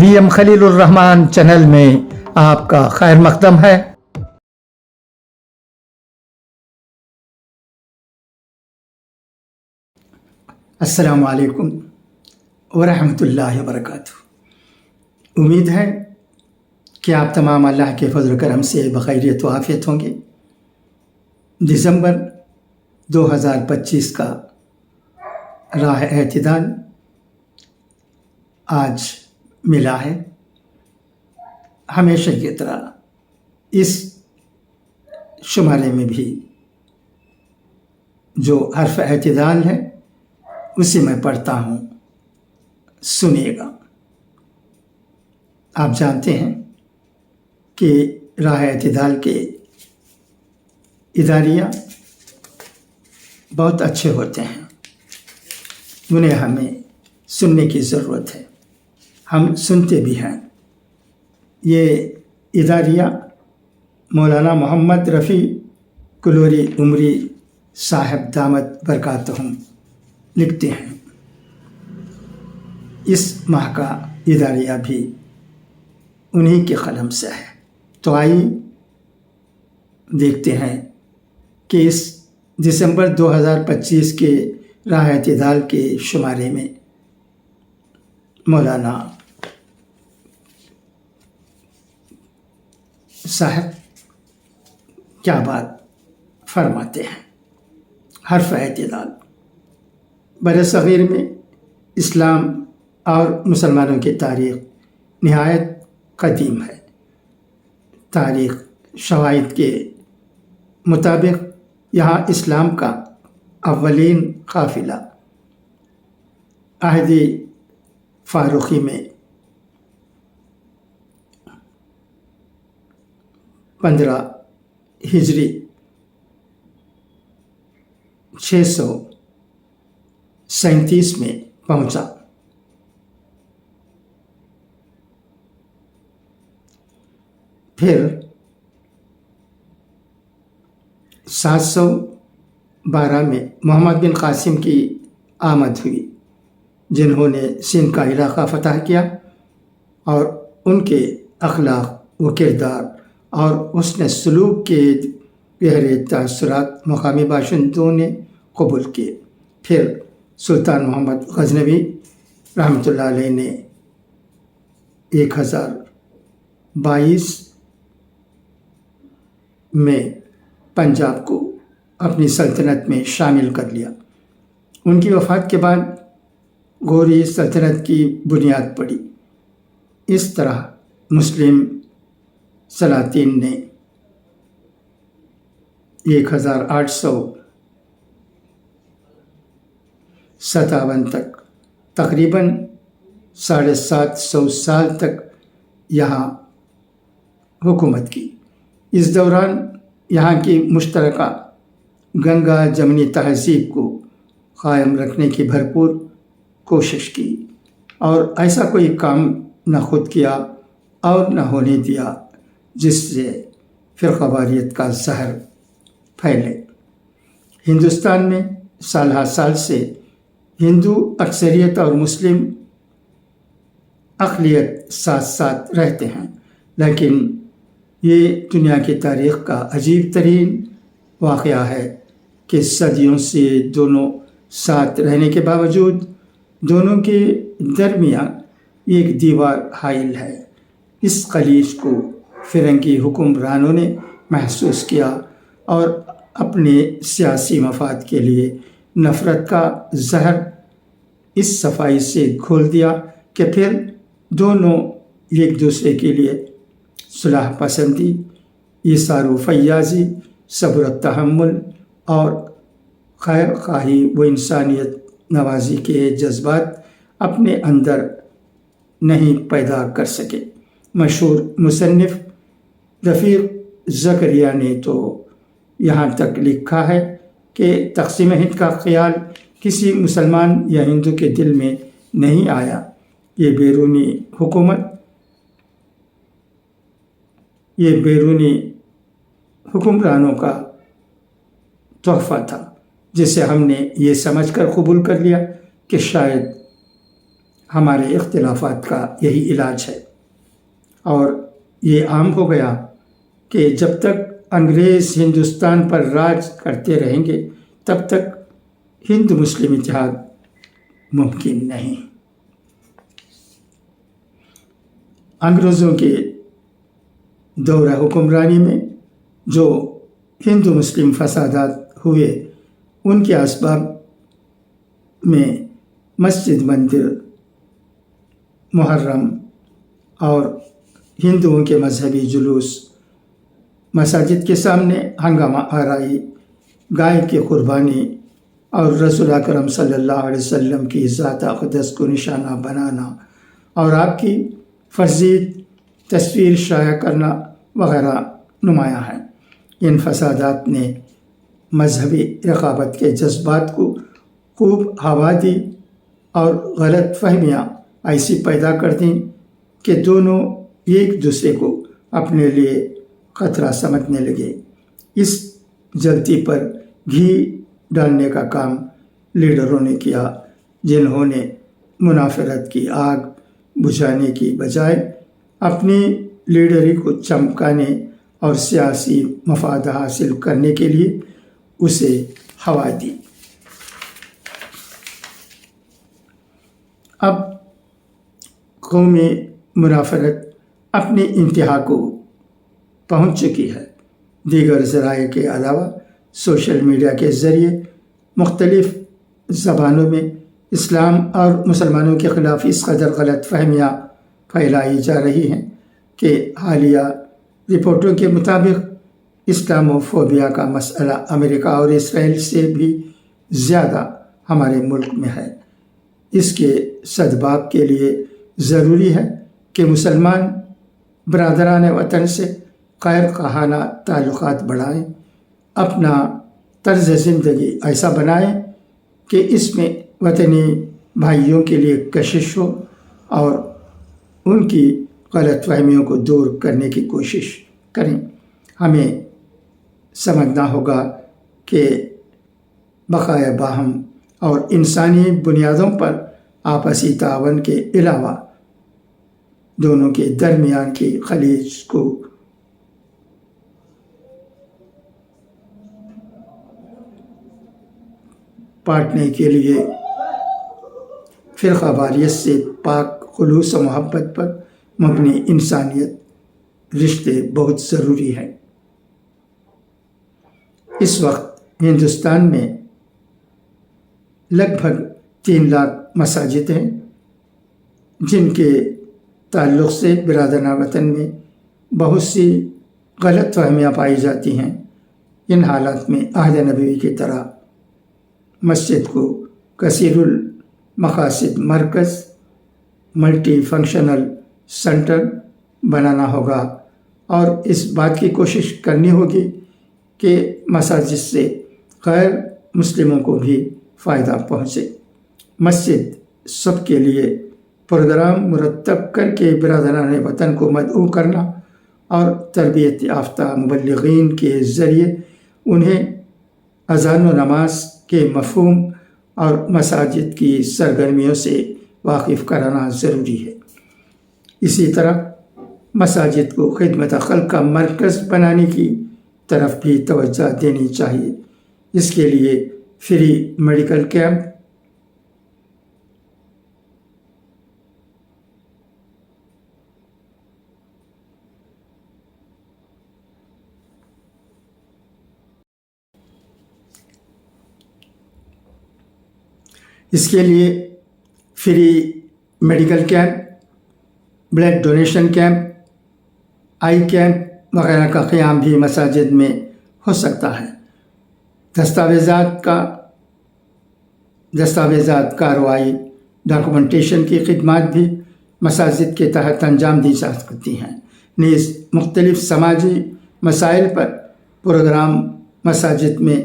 وی M خلیل الرحمان channel میں آپ کا خیر مقدم ہے۔ السلام علیکم ورحمۃ اللہ وبرکاتہ۔ امید ہے کہ آپ تمام اللہ کے فضل و کرم سے بخیریت و عافیت ہوں گے۔ دسمبر 2025 کا راہ اعتدال آج ملا ہے۔ ہمیشہ کی طرح اس شمارے میں بھی جو حرف اعتدال ہے اسی میں پڑھتا ہوں، سنیے گا۔ آپ جانتے ہیں کہ راہ اعتدال کے اداریہ بہت اچھے ہوتے ہیں، انہیں ہمیں سننے کی ضرورت ہے، ہم سنتے بھی ہیں۔ یہ اداریہ مولانا محمد رفیع کلوری عمری صاحب دامت برکاتہم لکھتے ہیں۔ اس ماہ کا اداریہ بھی انہی کے قلم سے ہے، تو آئیے دیکھتے ہیں کہ اس دسمبر 2025 کے راہ اعتدال کے شمارے میں مولانا صاحب کیا بات فرماتے ہیں۔ حرف اعتدال بر صغیر میں اسلام اور مسلمانوں کی تاریخ نہایت قدیم ہے۔ تاریخ شواہد کے مطابق یہاں اسلام کا اولین قافلہ عہد فاروقی میں 15 ہجری 637 میں پہنچا۔ پھر 712 میں محمد بن قاسم کی آمد ہوئی، جنہوں نے سندھ کا علاقہ فتح کیا، اور ان کے اخلاق و کردار اور حسن سلوک کے گہرے تاثرات مقامی باشندوں نے قبول کیے۔ پھر سلطان محمد غزنوی رحمۃ اللہ علیہ نے 1022 میں پنجاب کو اپنی سلطنت میں شامل کر لیا۔ ان کی وفات کے بعد غوری سلطنت کی بنیاد پڑی۔ اس طرح مسلم سلاطین نے 1857 تک تقریباً 750 سال تک یہاں حکومت کی۔ اس دوران یہاں کی مشترکہ گنگا جمنی تہذیب کو قائم رکھنے کی بھرپور کوشش کی، اور ایسا کوئی کام نہ خود کیا اور نہ ہونے دیا جس سے فرقہ واریت کا زہر پھیلے۔ ہندوستان میں سال ہر سال سے ہندو اکثریت اور مسلم اقلیت ساتھ ساتھ رہتے ہیں، لیکن یہ دنیا کی تاریخ کا عجیب ترین واقعہ ہے کہ صدیوں سے دونوں ساتھ رہنے کے باوجود دونوں کے درمیان ایک دیوار حائل ہے۔ اس خلیج کو فرنگی حکمرانوں نے محسوس کیا اور اپنے سیاسی مفاد کے لیے نفرت کا زہر اس صفائی سے گھول دیا کہ پھر دونوں ایک دوسرے کے لیے صلح پسندی، ایثار و فیاضی، صبر و تحمل اور خیر خواہی و انسانیت نوازی کے جذبات اپنے اندر نہیں پیدا کر سکے۔ مشہور مصنف رفیق زکریا نے تو یہاں تک لکھا ہے کہ تقسیم ہند کا خیال کسی مسلمان یا ہندو کے دل میں نہیں آیا، یہ بیرونی حکمرانوں کا تحفہ تھا، جسے ہم نے یہ سمجھ کر قبول کر لیا کہ شاید ہمارے اختلافات کا یہی علاج ہے، اور یہ عام ہو گیا کہ جب تک انگریز ہندوستان پر راج کرتے رہیں گے تب تک ہند مسلم اتحاد ممکن نہیں۔ انگریزوں کے دور حکمرانی میں جو ہندو مسلم فسادات ہوئے ان کے اسباب میں مسجد، مندر، محرم اور ہندوؤں کے مذہبی جلوس، مساجد کے سامنے ہنگامہ آرائی، گائے کی قربانی اور رسول اکرم صلی اللہ علیہ وسلم کی ذات اقدس کو نشانہ بنانا اور آپ کی فرضی تصویر شائع کرنا وغیرہ نمایاں ہیں۔ ان فسادات نے مذہبی رقابت کے جذبات کو خوب ہوا دی اور غلط فہمیاں ایسی پیدا کر دیں کہ دونوں ایک دوسرے کو اپنے لیے خطرہ سمجھنے لگے۔ اس جلتی پر گھی ڈالنے کا کام لیڈروں نے کیا، جنہوں نے منافرت کی آگ بجھانے کی بجائے اپنی لیڈری کو چمکانے اور سیاسی مفاد حاصل کرنے کے لیے اسے ہوا دی۔ اب قومی منافرت اپنی انتہا کو پہنچ چکی ہے۔ دیگر ذرائع کے علاوہ سوشل میڈیا کے ذریعے مختلف زبانوں میں اسلام اور مسلمانوں کے خلاف اس قدر غلط فہمیاں پھیلائی جا رہی ہیں کہ حالیہ رپورٹوں کے مطابق اسلامو فوبیا کا مسئلہ امریکہ اور اسرائیل سے بھی زیادہ ہمارے ملک میں ہے۔ اس کے سدباب کے لیے ضروری ہے کہ مسلمان برادران وطن سے خیر خواہانہ تعلقات بڑھائیں، اپنا طرز زندگی ایسا بنائیں کہ اس میں وطنی بھائیوں کے لیے کشش ہو اور ان کی غلط فہمیوں کو دور کرنے کی کوشش کریں۔ ہمیں سمجھنا ہوگا کہ بقائے باہم اور انسانی بنیادوں پر آپسی تعاون کے علاوہ دونوں کے درمیان کی خلیج کو پاٹنے کے لیے فرقہ واریت سے پاک خلوص و محبت پر مبنی انسانیت رشتے بہت ضروری ہیں۔ اس وقت ہندوستان میں لگ بھگ 3 لاکھ مساجد ہیں، جن کے تعلق سے برادران وطن میں بہت سی غلط فہمیاں پائی جاتی ہیں۔ ان حالات میں عہد نبوی کی طرح مسجد کو کثیر المقاصد مرکز، ملٹی فنکشنل سینٹر بنانا ہوگا اور اس بات کی کوشش کرنی ہوگی کہ مساجد سے غیر مسلموں کو بھی فائدہ پہنچے۔ مسجد سب کے لیے پروگرام مرتب کر کے برادران وطن کو مدعو کرنا اور تربیت یافتہ مبلغین کے ذریعے انہیں اذان و نماز کے مفہوم اور مساجد کی سرگرمیوں سے واقف کرانا ضروری ہے۔ اسی طرح مساجد کو خدمت خلق کا مرکز بنانے کی طرف بھی توجہ دینی چاہیے۔ اس کے لیے free medical camp, blood donation camp, eye camp وغیرہ کا قیام بھی مساجد میں ہو سکتا ہے۔ دستاویزات کارروائی، ڈاکومنٹیشن کی خدمات بھی مساجد کے تحت انجام دی جا سکتی ہیں۔ نیز مختلف سماجی مسائل پر پروگرام مساجد میں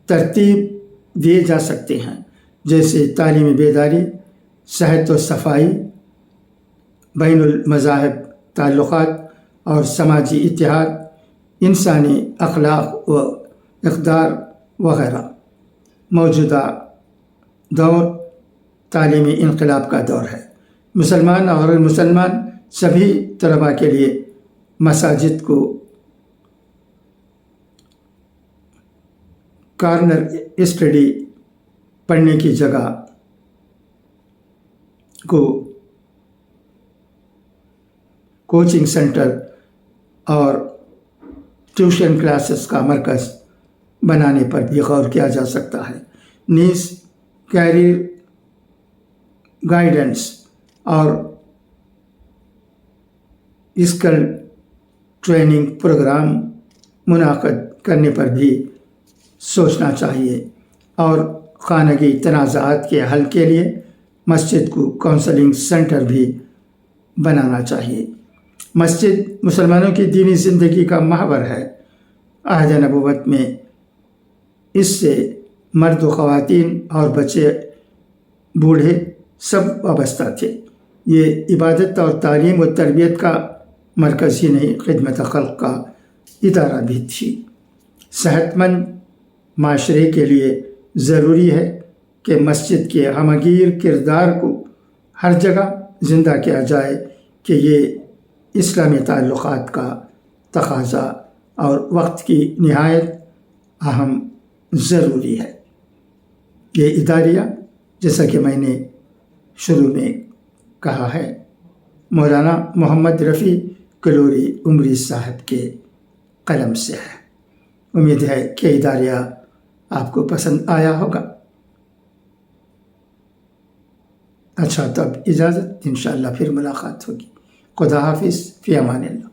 ترتیب دیے جا سکتے ہیں، جیسے تعلیمی بیداری، صحت و صفائی، بین المذاہب تعلقات اور سماجی اتحاد، انسانی اخلاق و اقدار وغیرہ۔ موجودہ دور تعلیمی انقلاب کا دور ہے۔ مسلمان اور غیر مسلمان سبھی طلباء کے لیے مساجد کو کارنر اسٹڈی پڑھنے کی جگہ کو کوچنگ سینٹر اور ٹیوشن کلاسز کا مرکز بنانے پر بھی غور کیا جا سکتا ہے۔ نیز کیریئر گائیڈنس اور اسکل ٹریننگ پروگرام منعقد کرنے پر بھی سوچنا چاہیے، اور خانگی تنازعات کے حل کے لیے مسجد کو کونسلنگ سینٹر بھی بنانا چاہیے۔ مسجد مسلمانوں کی دینی زندگی کا محور ہے۔ عہد نبوت میں اس سے مرد و خواتین اور بچے بوڑھے سب وابستہ تھے۔ یہ عبادت اور تعلیم و تربیت کا مرکز ہی نہیں، خدمت خلق کا ادارہ بھی تھی۔ صحت مند معاشرے کے لیے ضروری ہے کہ مسجد کے ہمگیر کردار کو ہر جگہ زندہ کیا جائے کہ یہ اسلامی تعلقات کا تقاضا اور وقت کی نہایت اہم ضروری ہے۔ یہ اداریہ جیسا کہ میں نے شروع میں کہا ہے، مولانا محمد رفیع کلوری عمری صاحب کے قلم سے ہے۔ امید ہے کہ اداریہ آپ کو پسند آیا ہوگا۔ اچھا، تو اب اجازت، انشاءاللہ پھر ملاقات ہوگی۔ خدا حافظ، فی امان اللہ۔